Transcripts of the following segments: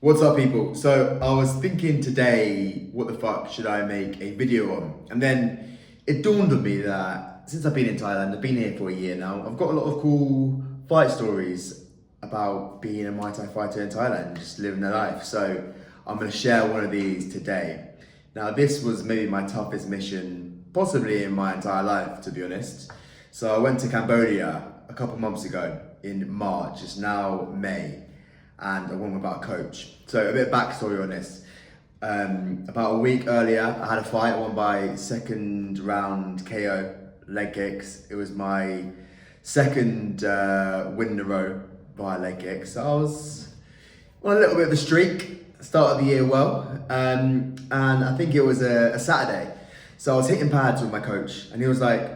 What's up, people? So I was thinking today, what the fuck should I make a video on? And then it dawned on me that since I've been in Thailand, I've been here for a year now, I've got a lot of cool fight stories about being a Muay Thai fighter in Thailand, just living their life. So I'm gonna share one of these today. Now this was maybe my toughest mission, possibly in my entire life, to be honest. So I went to Cambodia a couple months ago in March, it's now May, and I went without a coach. So a bit of backstory on this. About a week earlier, I had a fight. I won by second round KO, leg kicks. It was my second win in a row by leg kicks. So I was on a little bit of a streak. Started the year well, and I think it was a Saturday. So I was hitting pads with my coach, and he was like,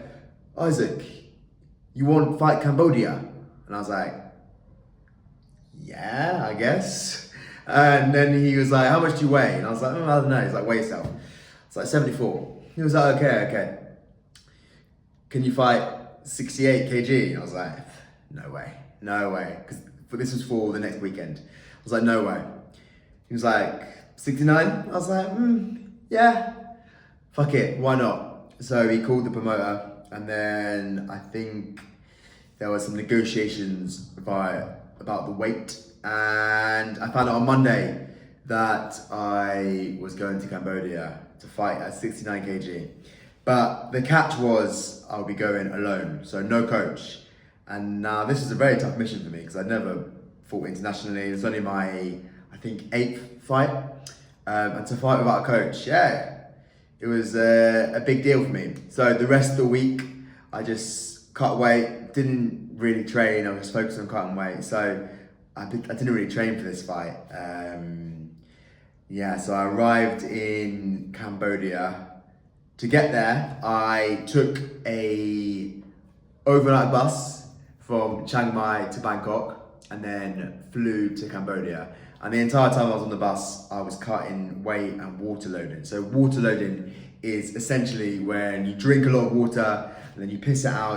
"Isaac, you want to fight Cambodia?" And I was like, "Yeah, I guess." And then he was like, "How much do you weigh?" And I was like, "I don't know." He's like, "Weigh yourself." It's like 74. He was like, okay. Can you fight 68 kg? And I was like, no way. Because this was for the next weekend. I was like, no way. He was like, 69? I was like, yeah, fuck it, why not? So he called the promoter, and then I think there was some negotiations about the weight, and I found out on Monday that I was going to Cambodia to fight at 69 kg. But the catch was I'll be going alone, so no coach. And now this is a very tough mission for me because I'd never fought internationally. It's only my, I think, 8th fight. And to fight without a coach, yeah, it was a big deal for me. So the rest of the week, I just cut weight, didn't really train. I was just focused on cutting weight. So I didn't really train for this fight. So I arrived in Cambodia. To get there, I took a overnight bus from Chiang Mai to Bangkok and then flew to Cambodia. And the entire time I was on the bus, I was cutting weight and water loading. So water loading is essentially when you drink a lot of water and then you piss it out,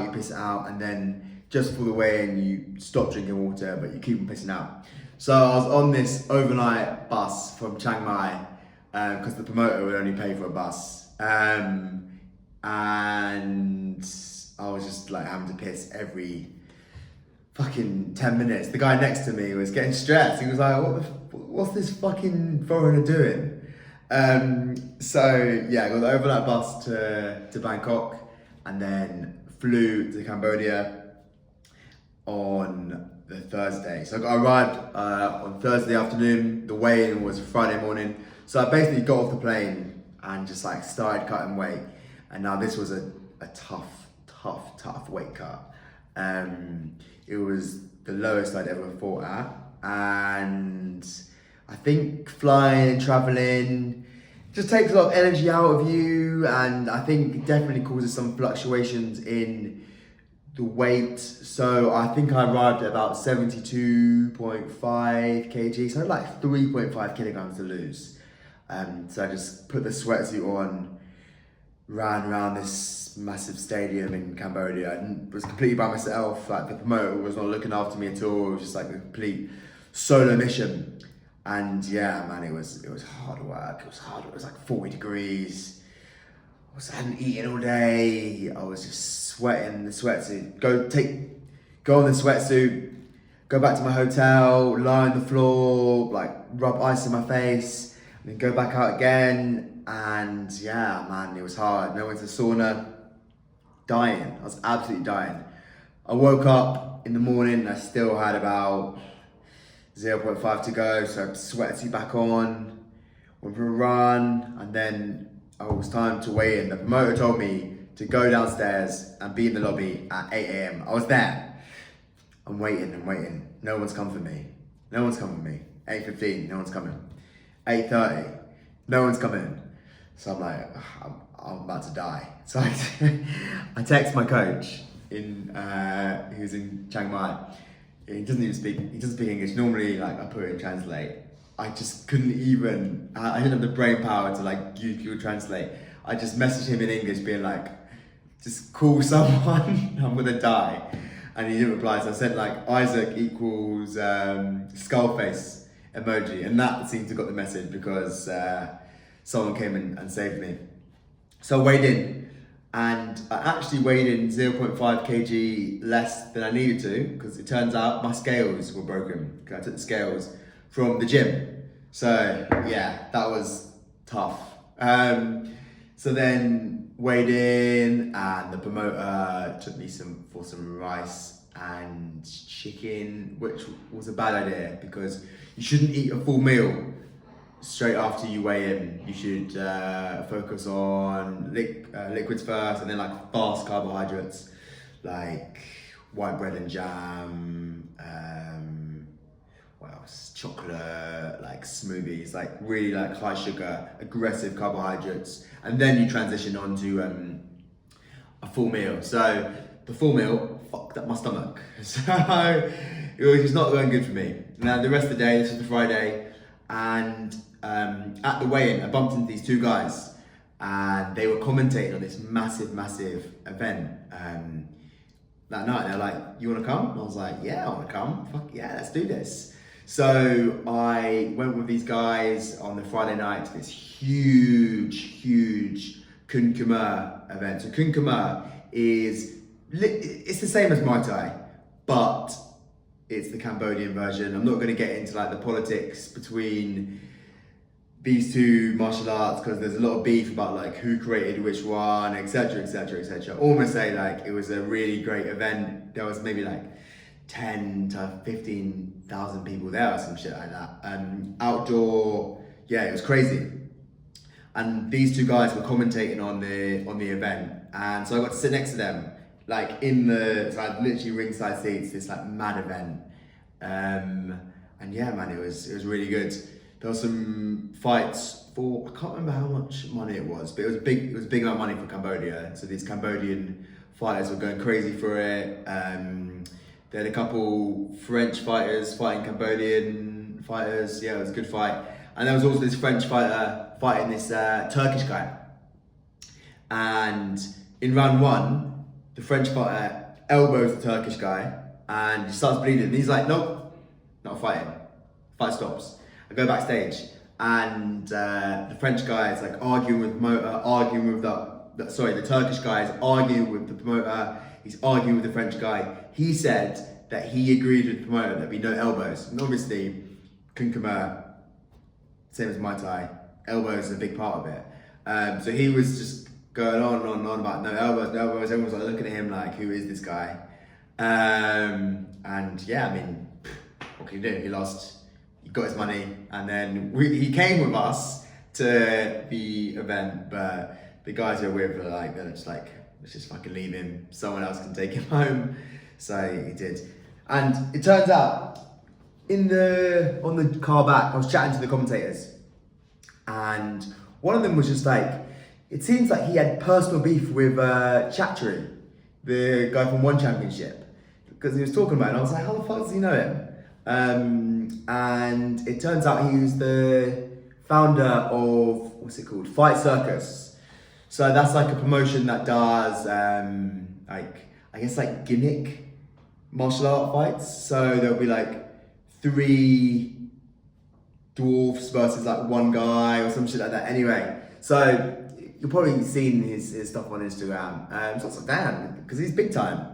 and then just for the way in, you stop drinking water, but you keep on pissing out. So I was on this overnight bus from Chiang Mai because the promoter would only pay for a bus. And I was just like having to piss every fucking 10 minutes. The guy next to me was getting stressed. He was like, what's this fucking foreigner doing? I got the overnight bus to Bangkok and then flew to Cambodia on the Thursday. So I arrived on Thursday afternoon. The weigh-in was Friday morning. So I basically got off the plane and just like started cutting weight. And now this was a tough weight cut. It was the lowest I'd ever fought at. And I think flying and traveling just takes a lot of energy out of you. And I think it definitely causes some fluctuations in the weight. So I think I arrived at about 72.5 kg. So I had like 3.5 kilograms to lose. So I just put the sweatsuit on, ran around this massive stadium in Cambodia, and was completely by myself. Like the promoter was not looking after me at all. It was just like a complete solo mission. And yeah, man, it was hard work. It was like 40 degrees. I hadn't eaten all day. I was just sweating in the sweatsuit. Go on the sweatsuit, go back to my hotel, lie on the floor, like rub ice in my face. And then go back out again, and yeah, man, it was hard. I went to the sauna, dying. I was absolutely dying. I woke up in the morning, and I still had about 0.5 to go, so I sweated back on, went for a run, and then it was time to weigh in. The promoter told me to go downstairs and be in the lobby at 8 a.m. I was there. I'm waiting. No one's come for me. 8:15, no one's coming. 8:30, no one's coming. So I'm like, I'm about to die. So I text my coach who's in Chiang Mai. He doesn't speak English. Normally, like I put it in translate. I just couldn't even, I didn't have the brain power to like use Google Translate. I just messaged him in English being like, just call someone, I'm gonna die. And he didn't reply, so I said like Isaac equals skull face emoji, and that seemed to got the message because someone came in and saved me. So I weighed in, and I actually weighed in 0.5 kg less than I needed to, because it turns out my scales were broken. I took the scales from the gym. So yeah, that was tough. So then weighed in, and the promoter took me for some rice and chicken, which was a bad idea because you shouldn't eat a full meal straight after you weigh in. You should focus on liquids first, and then like fast carbohydrates like white bread and jam, what else? Chocolate, like smoothies, like really like high sugar, aggressive carbohydrates, and then you transition on to a full meal. So the full meal fucked up my stomach, so it was just not going good for me. Now the rest of the day, this was the Friday, and at the weigh-in, I bumped into these two guys, and they were commentating on this massive event that night. They're like, "You want to come?" And I was like, "Yeah, I want to come. Fuck yeah, let's do this." So I went with these guys on the Friday night to this huge Kun Khmer event. So Kun Khmer it's the same as Muay Thai, but it's the Cambodian version. I'm not going to get into like the politics between these two martial arts because there's a lot of beef about like who created which one, etc. Almost say like it was a really great event. There was maybe like 10 to 15,000 people there or some shit like that. Outdoor, yeah, it was crazy. And these two guys were commentating on the event, and so I got to sit next to them, like so I had literally ringside seats. This like mad event, and yeah, man, it was really good. There were some fights for, I can't remember how much money it was, but it was a big amount of money for Cambodia. So these Cambodian fighters were going crazy for it. They had a couple French fighters fighting Cambodian fighters. Yeah, it was a good fight. And there was also this French fighter fighting this Turkish guy. And in round one, the French fighter elbows the Turkish guy and he starts bleeding. And he's like, "Nope, not fighting." Fight stops. I go backstage, and the French guy is like arguing with the promoter, the Turkish guy is arguing with the promoter, he's arguing with the French guy. He said that he agreed with the promoter there'd be no elbows. And obviously, Kun Khmer, same as Muay Thai, elbows is a big part of it. So he was just going on about no elbows. Everyone was like looking at him like, who is this guy? And yeah, I mean, what can you do? He lost. He got his money, and then he came with us to the event, but the guys who were with were like, they're just like, let's just fucking leave him. Someone else can take him home. So he did. And it turns out, on the car back, I was chatting to the commentators, and one of them was just like, it seems like he had personal beef with Chattery, the guy from One Championship, because he was talking about it, and I was like, how the fuck does he know him? And it turns out he was the founder of, what's it called? Fight Circus. So that's like a promotion that does like, I guess like gimmick martial art fights. So there'll be like 3 dwarfs versus like 1 guy or some shit like that. Anyway, so you'll probably seen his stuff on Instagram. So I was like, damn, because he's big time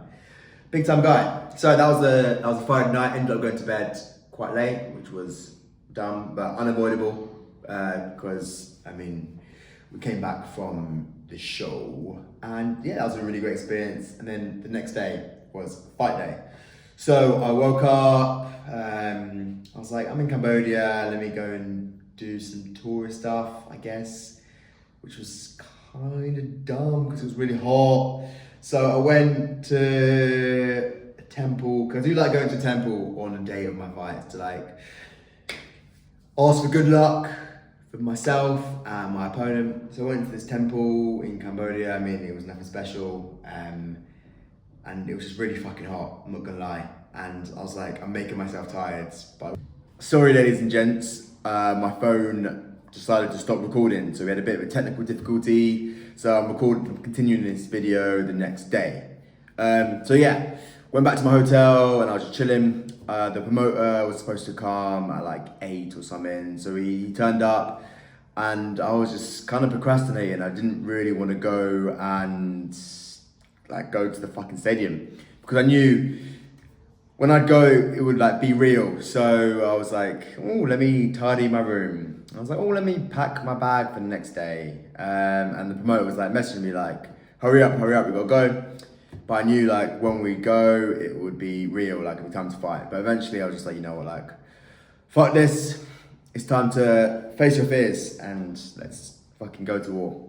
guy. So that was a Friday night. Ended up going to bed quite late, which was dumb but unavoidable because I mean we came back from the show, and yeah, that was a really great experience. And then the next day was fight day. So I woke up. I was like, I'm in Cambodia. Let me go and do some tourist stuff, I guess, which was kind of dumb because it was really hot. So I went to a temple, because I do like going to a temple on a day of my fights to like ask for good luck for myself and my opponent. So I went to this temple in Cambodia. I mean, it was nothing special, and it was just really fucking hot, I'm not gonna lie. And I was like, I'm making myself tired. But sorry, ladies and gents, my phone decided to stop recording, so we had a bit of a technical difficulty. So I'm continuing this video the next day. So yeah, went back to my hotel and I was just chilling. the promoter was supposed to come at like 8 or something. So he turned up and I was just kind of procrastinating. I didn't really want to go and like go to the fucking stadium because I knew when I'd go, it would like be real. So I was like, oh, let me tidy my room. I was like, oh, let me pack my bag for the next day. And the promoter was like messaging me like, hurry up, we gotta go. But I knew like when we go, it would be real, like it would be time to fight. But eventually I was just like, you know what, like, fuck this. It's time to face your fears and let's fucking go to war.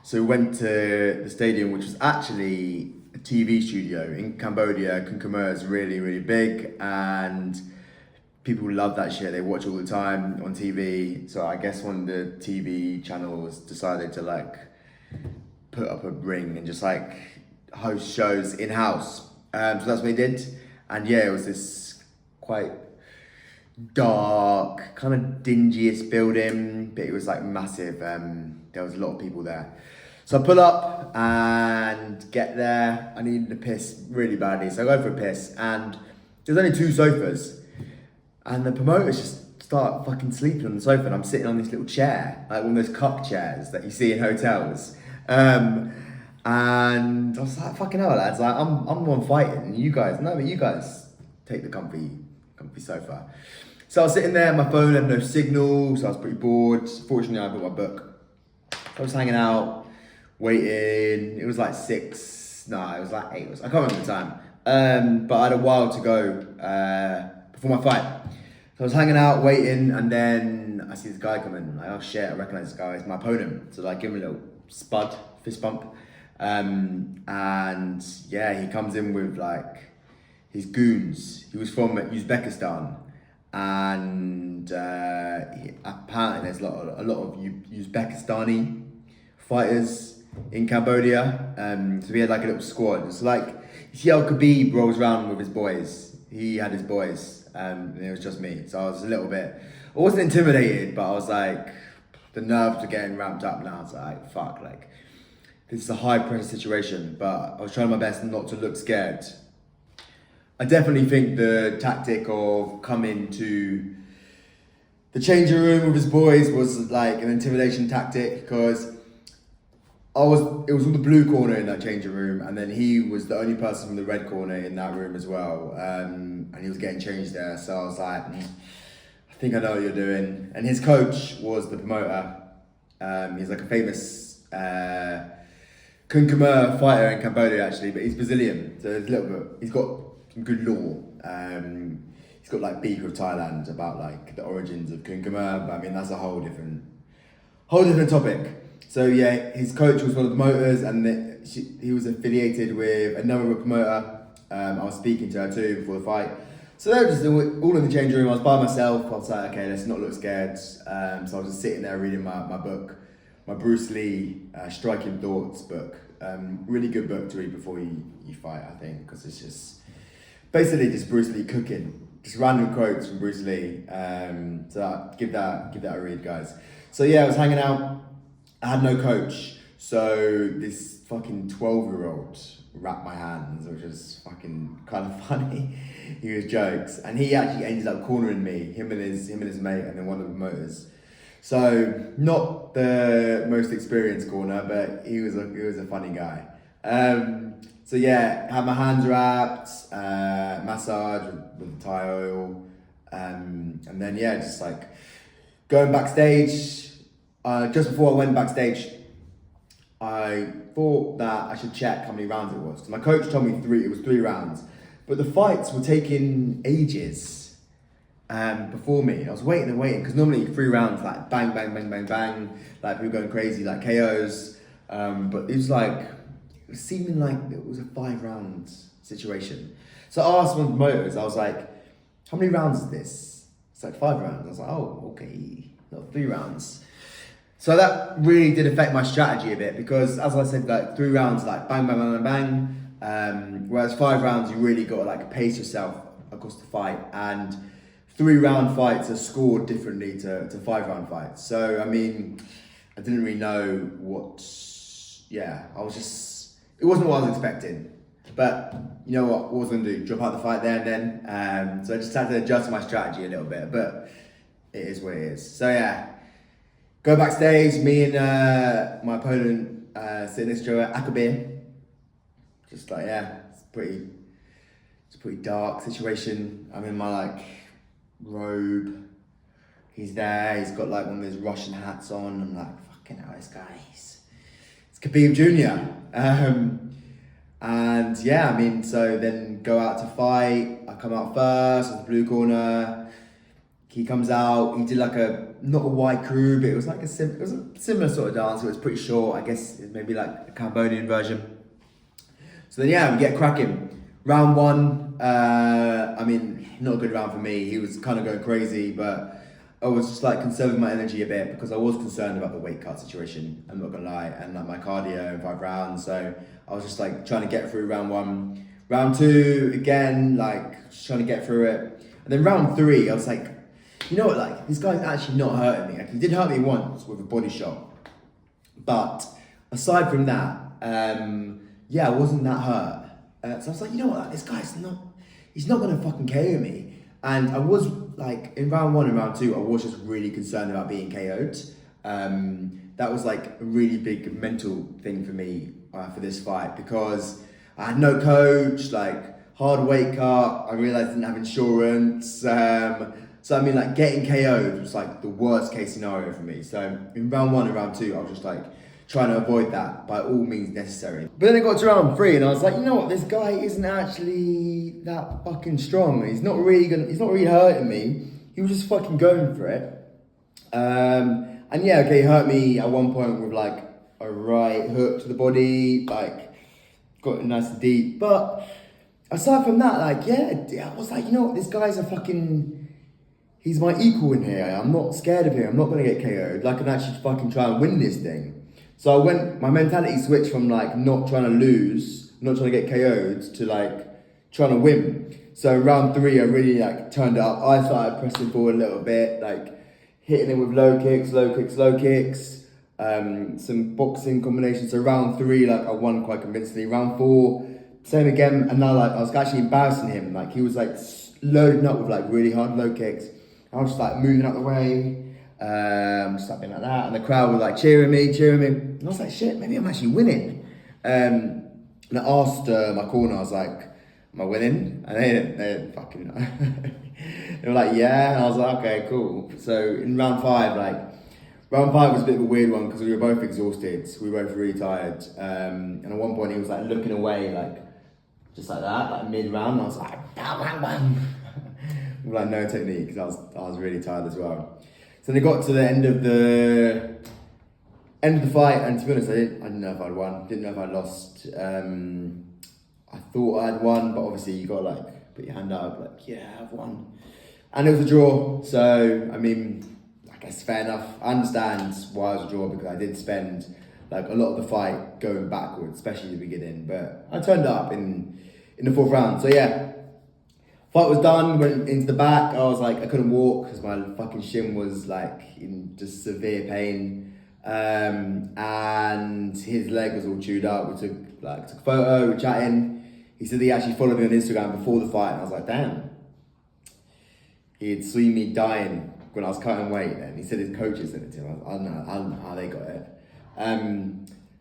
So we went to the stadium, which was actually a TV studio in Cambodia. Kunkumur is really, really big and people love that shit. They watch all the time on TV. So I guess one of the TV channels decided to like put up a ring and just like host shows in-house. So that's what they did. And yeah, it was this quite dark, kind of dingiest building, but it was like massive. There was a lot of people there. So I pull up and get there. I needed a piss really badly. So I go for a piss and there's only 2 sofas. And the promoters just start fucking sleeping on the sofa and I'm sitting on this little chair, like one of those cup chairs that you see in hotels. And I was like, fucking hell, lads, like I'm the one fighting and you guys take the comfy sofa. So I was sitting there, my phone had no signal, so I was pretty bored. Fortunately, I brought my book. I was hanging out, waiting. It was like 6, no, it was like 8. I can't remember the time. But I had a while to go before my fight. So I was hanging out, waiting, and then I see this guy come in. I'm like, oh shit, I recognize this guy. It's my opponent. So like, give him a little fist bump. And yeah, he comes in with like his goons. He was from Uzbekistan. And apparently there's a lot of Uzbekistani fighters in Cambodia. So we had like a little squad. It's like, you see how Khabib rolls around with his boys. He had his boys, and it was just me. So I was a little bit, I wasn't intimidated, but I was like, the nerves were getting ramped up now. It's like, fuck, like, this is a high pressure situation, but I was trying my best not to look scared. I definitely think the tactic of coming to the changing room with his boys was like an intimidation tactic because it was on the blue corner in that changing room and then he was the only person from the red corner in that room as well. And he was getting changed there. So I was like, I think I know what you're doing. And his coach was the promoter. He's like a famous Kunkumur fighter in Cambodia actually, but he's Brazilian. So it's a little bit, he's got some good lore. He's got like beef with Thailand about like the origins of Kunkumur, but I mean that's a whole different topic. So yeah, his coach was one of the promoters, and he was affiliated with another promoter. I was speaking to her too before the fight. So they were just all in the changing room. I was by myself. I was like, okay, let's not look scared. So I was just sitting there reading my book, my Bruce Lee Striking Thoughts book. Really good book to read before you fight, I think, because it's just basically just Bruce Lee cooking, just random quotes from Bruce Lee. So give that a read, guys. So yeah, I was hanging out. I had no coach, so this fucking 12-year-old wrapped my hands, which was fucking kind of funny. He was jokes, and he actually ended up cornering me, him and his mate, and then one of the promoters. So not the most experienced corner, but he was a funny guy. So yeah, had my hands wrapped, massage with Thai oil, and then yeah, just like going backstage. Just before I went backstage, I thought that I should check how many rounds it was. So my coach told me it was 3 rounds, but the fights were taking ages before me. I was waiting because normally 3 rounds, like bang, bang, bang, bang, bang, like people going crazy, like KOs. But it was seeming like it was a 5 rounds situation. So I asked one of the promoters, I was like, how many rounds is this? It's like 5 rounds. I was like, oh, okay, not 3 rounds. So that really did affect my strategy a bit because, as I said, like 3 rounds, like bang, bang, bang, bang, bang. Whereas 5 rounds, you really got to like pace yourself across the fight. And 3-round fights are scored differently to 5-round fights. So, I mean, I didn't really know it wasn't what I was expecting. But you know what I was going to do? Drop out the fight there and then. So I just had to adjust my strategy a little bit, but it is what it is. So yeah, go backstage. Me and my opponent sitting next to Akabe. Just like, yeah, it's a pretty dark situation. I'm in my like robe. He's there. He's got like one of those Russian hats on. I'm like, fucking hell, this guy. It's Khabib Jr. And yeah, I mean, so then go out to fight. I come out first on the blue corner. He comes out. He did like not a white crew, but it was like it was a similar sort of dance. It was pretty short. I guess it's maybe like a Cambodian version. So then yeah, we get cracking. Round one. I mean, not a good round for me. He was kind of going crazy, but I was just like conserving my energy a bit because I was concerned about the weight cut situation. I'm not gonna lie, and like my cardio in 5 rounds. So I was just like trying to get through round one. Round two, again, like just trying to get through it. And then round three, I was like, you know what, like this guy's actually not hurting me. Like he did hurt me once with a body shot. But aside from that, yeah, I wasn't that hurt. So I was like, you know what, like, this guy's he's not gonna fucking KO me. And I was like, in round one and round two, I was just really concerned about being KO'd. That was like a really big mental thing for me for this fight because I had no coach, like hard weight cut. I realized I didn't have insurance. So I mean, like getting KO'd was like the worst case scenario for me. So in round one and round two, I was just like trying to avoid that by all means necessary. But then it got to round three and I was like, you know what, this guy isn't actually that fucking strong. He's not really hurting me. He was just fucking going for it. And yeah, okay, he hurt me at one point with like a right hook to the body, like got it nice and deep. But aside from that, like, yeah, I was like, you know what, this guy's he's my equal in here. I'm not scared of him. I'm not gonna get KO'd. Like, I can actually fucking try and win this thing. So my mentality switched from like not trying to lose, not trying to get KO'd to like trying to win. So round three, I really like turned it up. I started pressing forward a little bit, like hitting him with low kicks, some boxing combinations. So round three, like I won quite convincingly. Round four, same again. And now like I was actually embarrassing him. Like he was like loading up with like really hard low kicks. I was just like moving out the way. Something like that, and the crowd were like cheering me, and I was like, shit, maybe I'm actually winning. And I asked my corner, I was like, am I winning? And they didn't fucking know. They were like, yeah, and I was like, okay, cool. So in round five was a bit of a weird one because we were both exhausted, we were both really tired. And at one point he was like looking away, like just like that, like mid-round, and I was like, bam, bam. With like no technique because I was really tired as well. So they got to the end of the fight, and to be honest, I didn't know if I'd won. Didn't know if I'd lost. I thought I'd won, but obviously you got to like put your hand up, like yeah, I've won. And it was a draw. So I mean, I guess fair enough. I understand why it was a draw because I did spend like a lot of the fight going backwards, especially at the beginning. But I turned up in the fourth round. So yeah. Fight was done, went into the back. I was like, I couldn't walk because my fucking shin was like in just severe pain. And his leg was all chewed up. We took a photo, we were chatting. He said he actually followed me on Instagram before the fight, and I was like, damn. He'd seen me dying when I was cutting weight, and he said his coaches sent it to him. I don't know how they got it.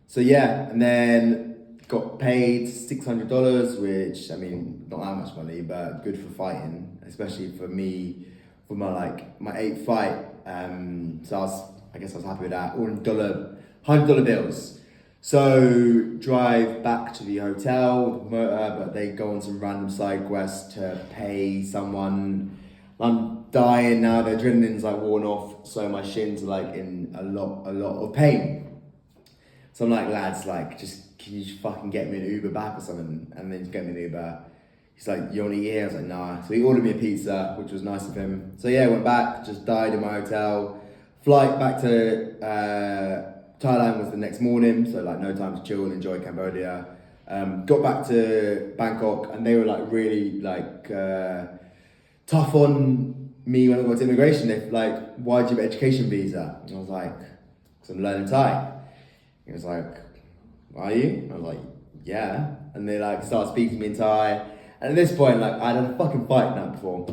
So yeah, and then got paid $600, which I mean, not that much money, but good for fighting, especially for me, for my 8th fight. So I guess I was happy with that. All in $100 bills. So drive back to the hotel with the motor, but they go on some random side quest to pay someone. I'm dying now. The adrenaline's like worn off, so my shins are like in a lot of pain. So I'm like, lads, like, can you just fucking get me an Uber back or something? And then get me an Uber. He's like, you only here? I was like, nah. So he ordered me a pizza, which was nice of him. So yeah, went back, just died in my hotel. Flight back to Thailand was the next morning, so like no time to chill and enjoy Cambodia. Got back to Bangkok and they were like really like tough on me when I got to immigration. They're like, why do you have an education visa? And I was like, because I'm learning Thai. He was like, are you? I was like, yeah. And and they like start speaking to me in Thai. And at this point, like I had a fucking fight night before.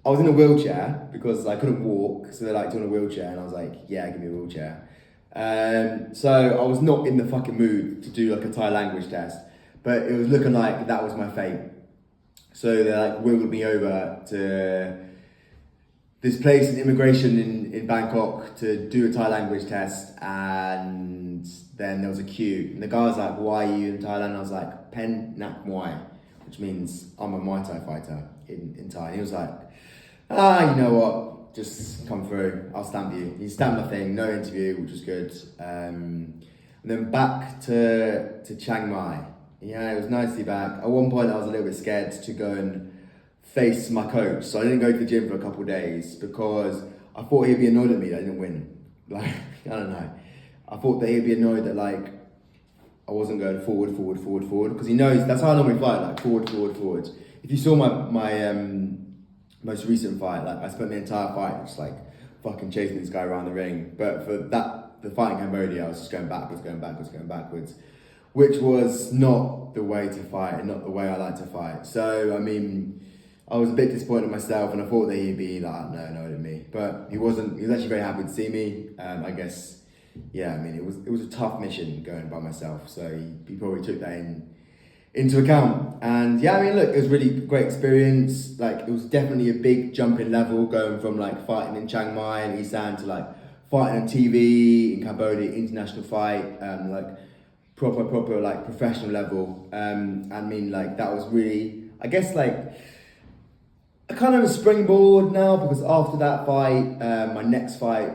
I was in a wheelchair because I couldn't walk, so they're like, "Do you want a wheelchair?" And I was like, "Yeah, give me a wheelchair." So I was not in the fucking mood to do like a Thai language test, but it was looking like that was my fate. So they like wheeled me over to this place in immigration in Bangkok to do a Thai language test, and then there was a queue. And the guy was like, "Why are you in Thailand?" And I was like, "Pen Nak Muay," which means I'm a Muay Thai fighter in Thai. And he was like, you know what? Just come through. I'll stamp you. He stamped my thing. No interview, which was good. And then back to Chiang Mai. Yeah, it was nice to be back. At one point, I was a little bit scared to go and face my coach, so I didn't go to the gym for a couple of days because I thought he'd be annoyed at me that I didn't win. Like, I don't know. I thought that he'd be annoyed that like I wasn't going forward, because he knows that's how I normally fight, like forward. If you saw my most recent fight, like I spent the entire fight just like fucking chasing this guy around the ring. But for the fight in Cambodia, I was just going backwards, which was not the way to fight and not the way I like to fight. So I mean, I was a bit disappointed in myself, and I thought that he'd be like, no at me. But he wasn't. He was actually very happy to see me. I guess, yeah. I mean, it was a tough mission going by myself. So he probably took that into account. And yeah, I mean, look, it was really great experience. Like, it was definitely a big jump in level going from like fighting in Chiang Mai and Isan to like fighting on TV in Cambodia, international fight, like proper like professional level. I mean, like that was really, I guess, like a kind of a springboard now, because after that fight, my next fight,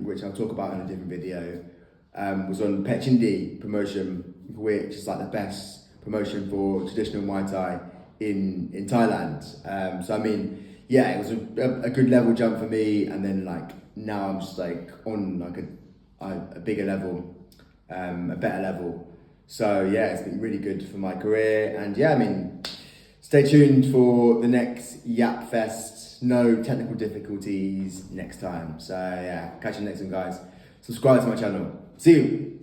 which I'll talk about in a different video, was on Pechindi promotion, which is like the best promotion for traditional Muay Thai in Thailand. So I mean, yeah, it was a good level jump for me, and then like now I'm just like on like a bigger level, a better level. So yeah, it's been really good for my career, and yeah, I mean, stay tuned for the next Yap Fest. No technical difficulties next time. So yeah, catch you next one, guys. Subscribe to my channel. See you.